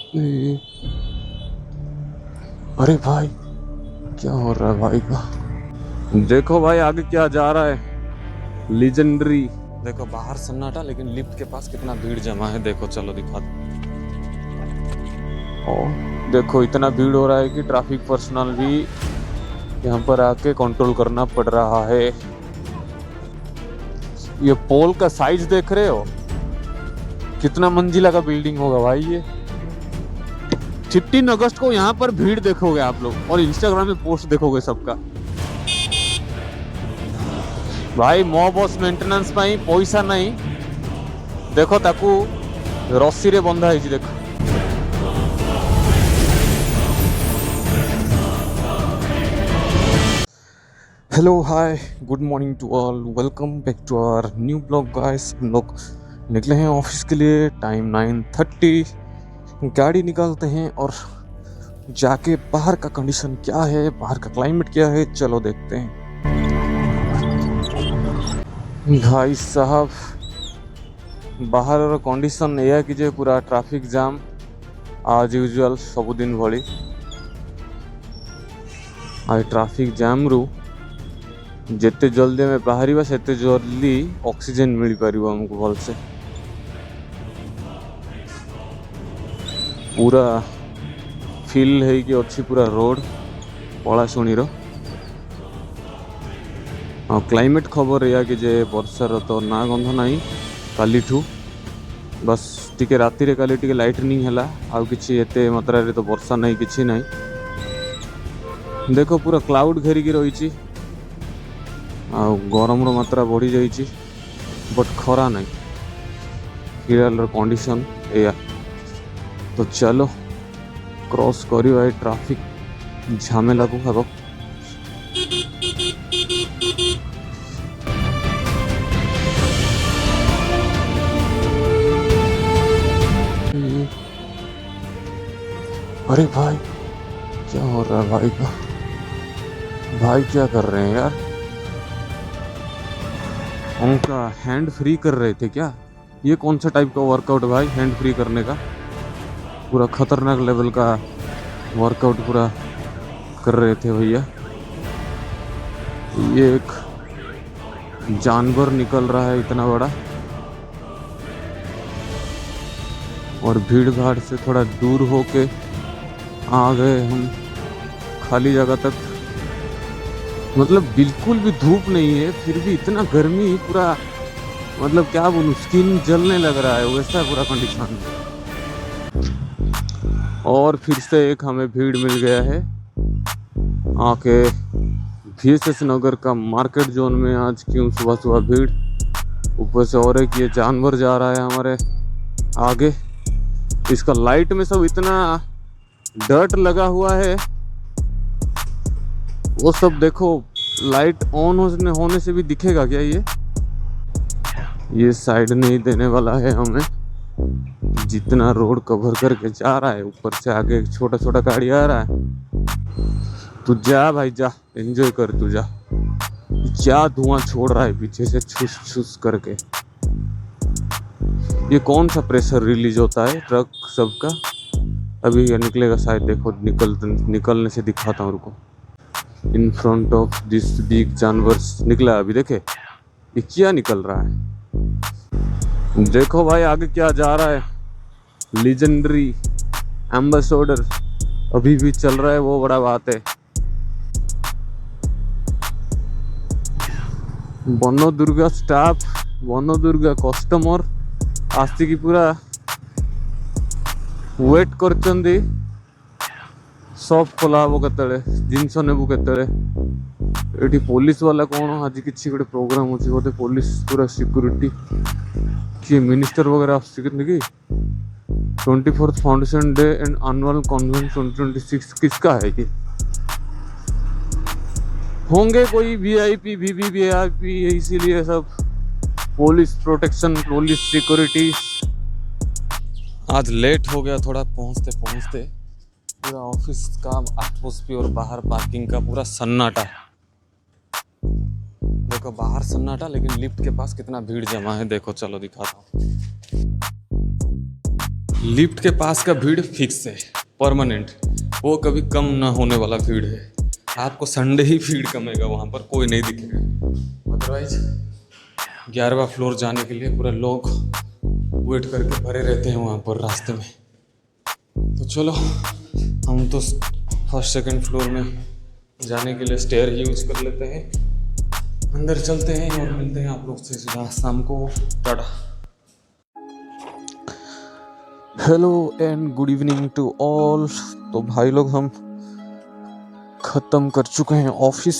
ए, अरे भाई, क्या हो रहा है भाई का? देखो भाई आगे क्या जा रहा है, लीजेंडरी। देखो बाहर सन्नाटा, लेकिन लिफ्ट के पास कितना भीड़ जमा है। देखो चलो दिखा दो। देखो इतना भीड़ हो रहा है कि ट्रैफिक पर्सनल भी यहाँ पर आके कंट्रोल करना पड़ रहा है। ये पोल का साइज देख रहे हो, कितना मंजिला का बिल्डिंग होगा भाई ये। 15 अगस्त को यहाँ पर भीड़ देखोगे आप लोग, और इंस्टाग्राम में पोस्ट देखोगे सबका। भाई मो बस मेंटेनेंस पाई पैसा नहीं, देखो ताकू रस्सी रे बंधा है। देखो hello hi good morning to all, welcome back to our new blog guys. हम लोग निकले हैं ऑफिस के लिए। टाइम 9:30, गाड़ी निकालते हैं और जाके बाहर का कंडीशन क्या है, बाहर का क्लाइमेट क्या है, चलो देखते हैं। भाई साहब बाहर कंडीशन यह कि जे पूरा ट्रैफिक जाम आज यूजुअल सबुदिन भली। आज ट्रैफिक जाम रु जिते जल्दी आम बाहर सेते जल्दी ऑक्सीजन मिल पार हमको भलसे। पूरा फिल है कि अच्छी पूरा रोड पलाशुणी रो। क्लाइमेट खबर या कि जे वर्षार तो ना गंध नहीं काली ठू, बस टिके राति रे काली टिके लाइटनिंग हैला, आउ किछि एते मात्रा रे तो वर्षा नहीं, किछि नहीं। देखो पूरा क्लाउड घेरिकी रही, गरम रो मात्रा बढ़ी जाइए, बट खरा नहीं। हिराल कंडीशन एया। तो चलो क्रॉस करियो ट्रैफिक झमेला को। आगो अरे भाई, क्या हो रहा है भाई का? भाई क्या कर रहे हैं यार? उनका हैंड फ्री कर रहे थे क्या? ये कौन सा टाइप का वर्कआउट है भाई, हैंड फ्री करने का? पूरा खतरनाक लेवल का वर्कआउट पूरा कर रहे थे भैया। ये एक जानवर निकल रहा है इतना बड़ा, और भीड़ भाड़ से थोड़ा दूर होके आ गए हम खाली जगह तक। मतलब बिल्कुल भी धूप नहीं है, फिर भी इतना गर्मी, पूरा मतलब क्या बोलूं, स्किन जलने लग रहा है वैसा पूरा कंडीशन। और फिर से एक हमें भीड़ मिल गया है आके VSS नगर का मार्केट जोन में। आज क्यों सुबह सुबह भीड़, ऊपर से और एक ये जानवर जा रहा है हमारे आगे। इसका लाइट में सब इतना डर्ट लगा हुआ है, वो सब देखो लाइट ऑन होने से भी दिखेगा क्या? ये साइड नहीं देने वाला है हमें, जितना रोड कवर करके जा रहा है। ऊपर से आगे एक छोटा छोटा गाड़ी आ रहा है। तू जा भाई जा, एंजॉय कर, तू जा। क्या धुआं छोड़ रहा है पीछे से छुस छुस करके। ये कौन सा प्रेशर रिलीज होता है ट्रक सबका? अभी ये निकलेगा शायद, देखो निकलने से दिखाता हूँ, रुको। In front of this big जानवर निकला अभी, देखे ये क्या निकल रहा है। देखो भाई आगे क्या जा रहा है, लीजेंडरी एम्बेसडर अभी भी चल रहा है, वो बड़ा बात है। बनो दुर्गा स्टाफ, बनो दुर्गा कस्टमर आस्तिकी पूरा वेट करचंदी। सब खोला हम केतले जिनस नेबू केतले। एटी पुलिस वाला कौन आज किसी गोटे प्रोग्राम अच्छी बोधे, पुलिस पूरा सिक्योरिटी किए मिनिस्टर वगैरह आसुचंती कि 24th foundation day and annual convention 2026 किसका है कि? होंगे कोई VIP VVVIP, इसीलिए सब पुलिस प्रोटेक्शन, पुलिस सिक्योरिटी। आज लेट हो गया थोड़ा पहुंचते पहुंचते। पूरा ऑफिस का एटमॉस्फेयर, बाहर पार्किंग का पूरा सन्नाटा। देखो बाहर सन्नाटा, लेकिन लिफ्ट के पास कितना भीड़ जमा है। देखो चलो दिखाता हूँ। लिफ्ट के पास का भीड़ फिक्स है, परमानेंट, वो कभी कम ना होने वाला भीड़ है। आपको संडे ही भीड़ कमेगा, वहाँ पर कोई नहीं दिखेगा। अदरवाइज 11वां फ्लोर जाने के लिए पूरा लोग वेट करके भरे रहते हैं वहाँ पर रास्ते में। तो चलो हम तो फर्स्ट सेकंड फ्लोर में जाने के लिए स्टेयर यूज कर लेते हैं, अंदर चलते हैं और मिलते हैं आप लोग से शाम को। Tata. Hello and good evening to all. तो भाई लोग हम ख़त्म कर चुके हैं ऑफिस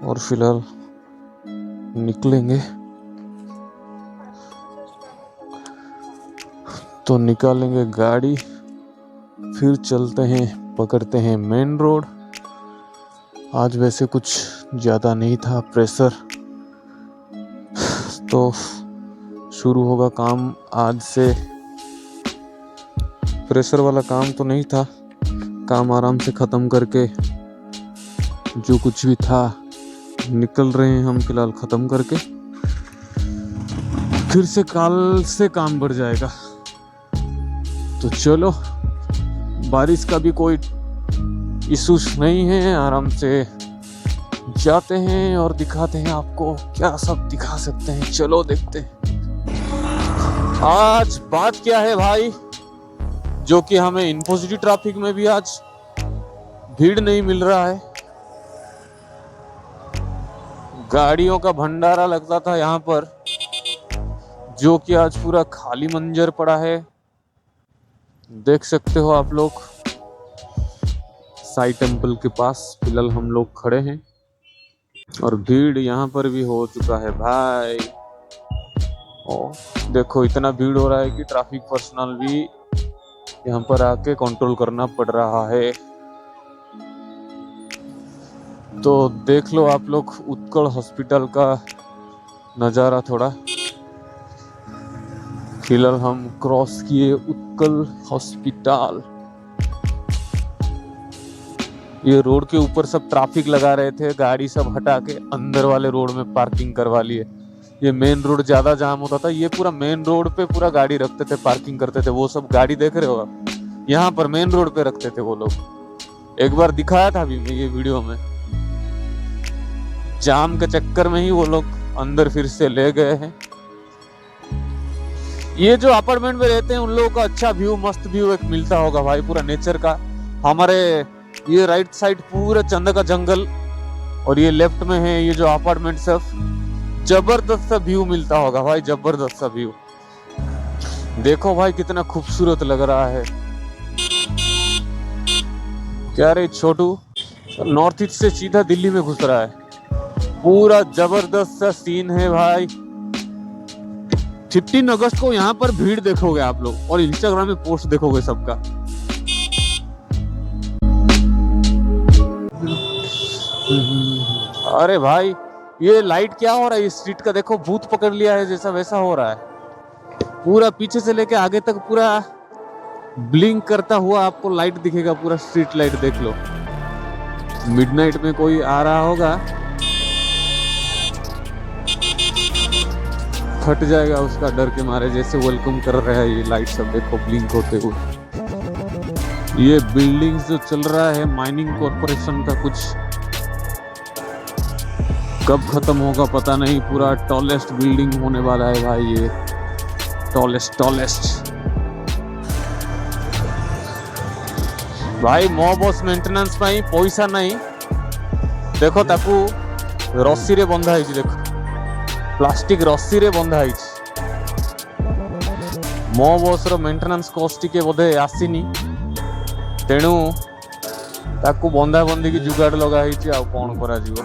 और फिलहाल निकलेंगे। तो निकालेंगे गाड़ी, फिर चलते हैं, पकड़ते हैं मेन रोड। आज वैसे कुछ ज़्यादा नहीं था प्रेशर, तो शुरू होगा काम आज से। प्रेशर वाला काम तो नहीं था, काम आराम से ख़त्म करके जो कुछ भी था निकल रहे हैं हम फिलहाल ख़त्म करके। फिर से कल से काम बढ़ जाएगा। तो चलो, बारिश का भी कोई इशूज नहीं है, आराम से जाते हैं और दिखाते हैं आपको क्या सब दिखा सकते हैं। चलो देखते हैं आज बात क्या है भाई, जो कि हमें इन्फोसिटी ट्रैफिक में भी आज भीड़ नहीं मिल रहा है। गाड़ियों का भंडारा लगता था यहाँ पर, जो कि आज पूरा खाली मंजर पड़ा है। देख सकते हो आप लोग, साई टेम्पल के पास फिलहाल हम लोग खड़े हैं और भीड़ यहाँ पर भी हो चुका है भाई। और देखो इतना भीड़ हो रहा है कि ट्रैफिक पर्सनल भी यहाँ पर आके कंट्रोल करना पड़ रहा है। तो देख लो आप लोग उत्कल हॉस्पिटल का नज़ारा थोड़ा। फिलहाल हम क्रॉस किए उत्कल हॉस्पिटल। ये रोड के ऊपर सब ट्रैफिक लगा रहे थे, गाड़ी सब हटा के अंदर वाले रोड में पार्किंग करवा लिए। ये मेन रोड ज्यादा जाम होता था, ये पूरा मेन रोड पे पूरा गाड़ी रखते थे, पार्किंग करते थे। वो सब गाड़ी देख रहे हो आप, यहाँ पर मेन रोड पे रखते थे वो लोग। एक बार दिखाया था अभी ये वीडियो में, जाम के चक्कर में ही वो लोग अंदर फिर से ले गए हैं। ये जो अपार्टमेंट में रहते हैं उन लोगों का अच्छा व्यू, मस्त व्यू एक मिलता होगा भाई, पूरा नेचर का। हमारे ये राइट साइड पूरा चंदा का जंगल और ये लेफ्ट में है ये जो अपार्टमेंट, सब जबरदस्त सा व्यू मिलता होगा भाई, जबरदस्त सा व्यू। देखो भाई कितना खूबसूरत लग रहा है। क्या रे छोटू, नॉर्थ ईस्ट से सीधा दिल्ली में घुस रहा है, पूरा जबरदस्त सा सीन है भाई। 15 अगस्त को यहाँ पर भीड़ देखोगे आप लोग और इंस्टाग्राम में पोस्ट देखोगे सबका। अरे भाई ये लाइट क्या हो रहा है, इस स्ट्रीट का देखो, भूत पकड़ लिया है जैसा वैसा हो रहा है। पूरा पीछे से लेके आगे तक पूरा ब्लिंक करता हुआ आपको लाइट दिखेगा, पूरा स्ट्रीट लाइट देख लो। मिडनाइट में कोई आ रहा होगा, फट जाएगा उसका डर के मारे, जैसे वेलकम कर रहा है ये लाइट सब देखो ब्लिंक होते हुए। ये बिल्डिंग्स जो चल रहा है माइनिंग कॉर्पोरेशन का, कुछ कब खत्म होगा पता नहीं। पूरा टॉलेस्ट बिल्डिंग होने वाला है भाई, ये टॉलेस्ट भाई। मो बस मेंटेनेंस ପାଇଁ पैसा नहीं, देखो ताकू रस्सी रे बंधा है, देखो प्लास्टिक रस्सी रे बंधा है। मो बस रो मेंटेनेंस कॉस्ट टिके बोधे आसीनी, तेणु ताकू बंधा बंधी की जुगाड़ लगा है, आ कौन करा जीवो।